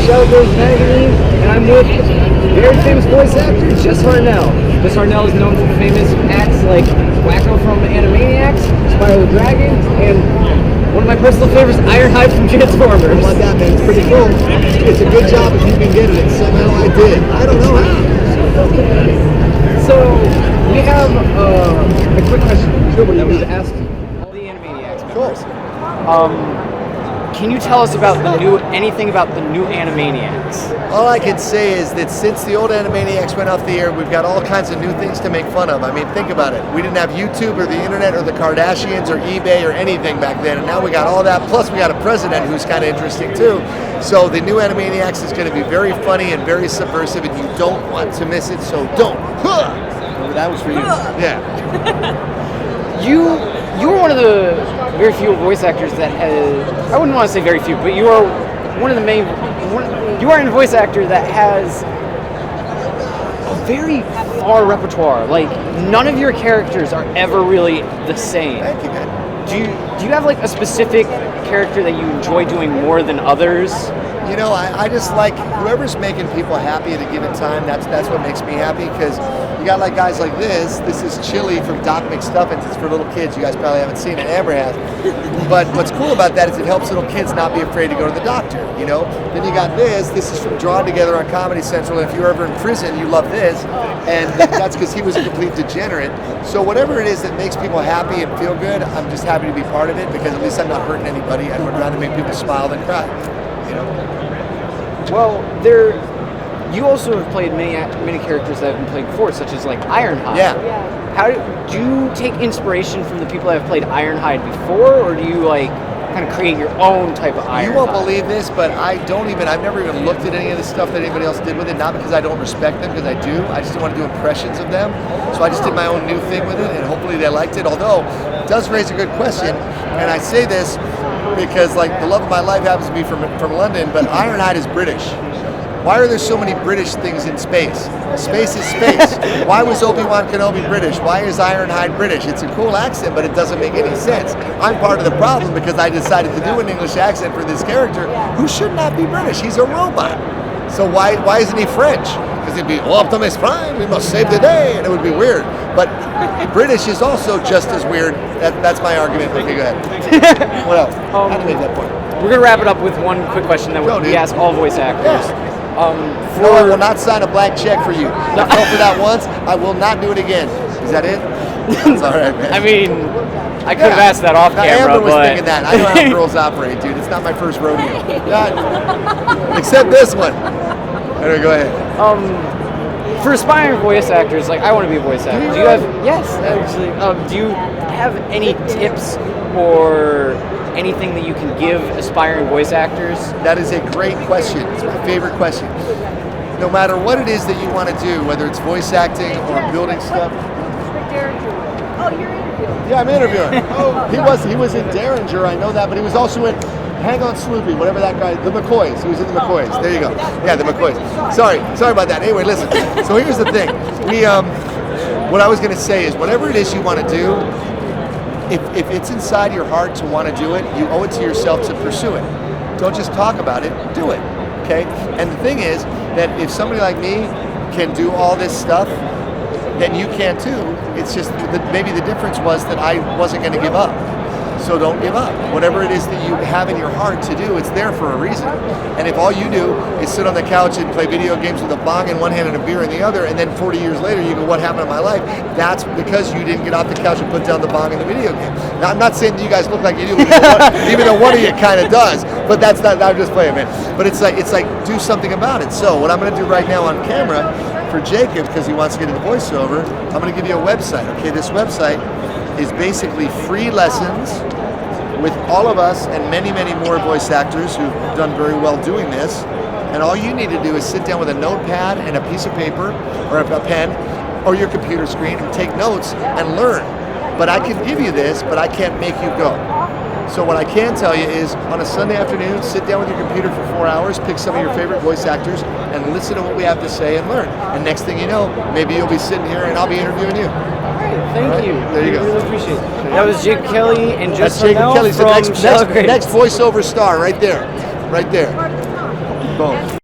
Shellgirls Magazine, and I'm with very famous voice actor Jess Harnell. Jess Harnell is known for famous acts like Wacko from Animaniacs, Spyro the Dragon, and one of my personal favorites, Ironhide from Transformers. I like that, man. It's pretty cool. It's a good job if you can get it. Somehow I did. I don't know how. So, we have a quick question that we've asked all the Animaniacs members. Can you tell us about anything about the new Animaniacs? All I can say is that since the old Animaniacs went off the air, we've got all kinds of new things to make fun of. I mean, think about it. We didn't have YouTube or the internet or the Kardashians or eBay or anything back then, and now we got all that. Plus, we got a president who's kind of interesting too. So the new Animaniacs is going to be very funny and very subversive, and you don't want to miss it. So don't. That was for you. Yeah. You were one of the very few voice actors that has, I wouldn't want to say very few, but you are one of the main, you are a voice actor that has a very far repertoire. Like, none of your characters are ever really the same. Thank you, man. Do you have like a specific character that you enjoy doing more than others? You know, I just like whoever's making people happy at a given time. That's what makes me happy, because you got like guys like this. This is Chili from Doc McStuffins. It's for little kids. You guys probably haven't seen it. Amber has. But what's cool about that is it helps little kids not be afraid to go to the doctor, you know? Then you got this. This is from Drawn Together on Comedy Central. And if you're ever in prison, you love this. And that's because he was a complete degenerate. So whatever it is that makes people happy and feel good, I'm just happy to be part of it, because at least I'm not hurting anybody. I would rather make people smile than cry, you know? Well, you also have played many characters that have been played before, such as like Ironhide. Yeah. How do you take inspiration from the people that have played Ironhide before, or do you like kind of create your own type of Ironhide? You won't believe this, but I've never even looked at any of the stuff that anybody else did with it, not because I don't respect them, because I do. I just want to do impressions of them. So I just did my own new thing with it, and hopefully they liked it. Although, it does raise a good question, and I say this because like the love of my life happens to be from London, but Ironhide is British. Why are there so many British things in space? Space is space. Why was Obi-Wan Kenobi British? Why is Ironhide British? It's a cool accent, but it doesn't make any sense. I'm part of the problem because I decided to do an English accent for this character who should not be British. He's a robot. So why isn't he French? Because it'd be Optimus Prime, we must save the day, and it would be weird. But British is also just as weird. That's my argument. Okay, go ahead. What else? How to make that point? We're gonna wrap it up with one quick question that we ask all voice actors. Yeah. No, I will not sign a blank check for you. I fell for that once. I will not do it again. Is that it? It's all right, man. I mean, I could have asked that off camera, Amber was thinking that. I know how girls operate, dude. It's not my first rodeo. Except this one. Anyway, go ahead. For aspiring voice actors, like I want to be a voice actor. Do you have? Yes, actually. Do you have any tips or anything that you can give aspiring voice actors? That is a great question. It's my favorite question. No matter what it is that you want to do, whether it's voice acting or building stuff. Oh, you're interviewing. Yeah, I'm interviewing. He was in Derringer, I know that, but he was also in Hang On Sloopy, whatever that guy, the McCoys. He was in the McCoys. There you go. Yeah, the McCoys. Sorry about that. Anyway, listen. So here's the thing. What I was going to say is, whatever it is you want to do, if it's inside your heart to want to do it, you owe it to yourself to pursue it. Don't just talk about it, do it, okay? And the thing is that if somebody like me can do all this stuff, then you can too. It's just maybe the difference was that I wasn't going to give up. So don't give up. Whatever it is that you have in your heart to do, it's there for a reason. And if all you do is sit on the couch and play video games with a bong in one hand and a beer in the other, and then 40 years later you go, what happened in my life? That's because you didn't get off the couch and put down the bong in the video game. Now, I'm not saying that you guys look like you do, even though one of you kind of does, but that's not, I'm just playing, man. But it's like do something about it. So what I'm going to do right now on camera for Jacob, because he wants to get into voiceover, I'm going to give you a website. Okay, this website is basically free lessons with all of us and many, many more voice actors who've done very well doing this. And all you need to do is sit down with a notepad and a piece of paper or a pen or your computer screen and take notes and learn. But I can give you this, but I can't make you go. So what I can tell you is on a Sunday afternoon, sit down with your computer for 4 hours, pick some of your favorite voice actors, and listen to what we have to say and learn. And next thing you know, maybe you'll be sitting here and I'll be interviewing you. Thank you. There you go. I really appreciate it. That was Jake Kelley and Jess That's Jake Harnell Kelley. So from next voiceover star right there. Right there. Boom.